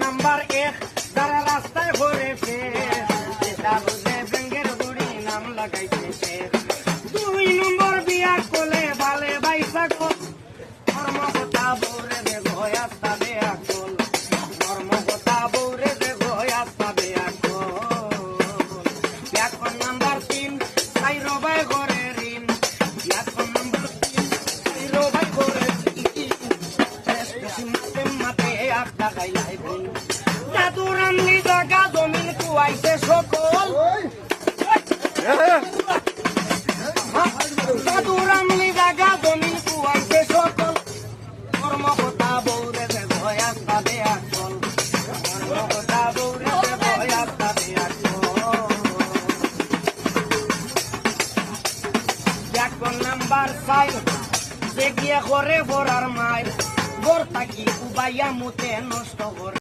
Number 1 যারা রাস্তায় ঘুরেছে এটা বুঝে ব্যাঙ্গের বুড়ি নাম লাগাইছে। 2 নম্বর বিয়া কোলে ভালে বাইসা কল কর্মকতা বৌরে দে ভয়া তাবে আকল কর্মকতা বৌরে দে ভয়া তাবে আকল। 1 নাম্বার 3 সাইরো ভাই ঘরে ঋণ 1 নাম্বার 3 সাইরো ভাই ঘরে জাদুরামনি জাগা জমিন কুয়াইছে সকল জাদুরামনি জাগা জমিন কুয়াইছে সকল কর্মকতা বৌরে দে ভয়া তাবে আকল কর্মকতা বৌরে দে ভয়া তাবে আকল। 1 নাম্বার 5 যে গিয়ে করে ভরার মায়ের ভোর থাকি উবাইয়া মুতে নষ্ট করে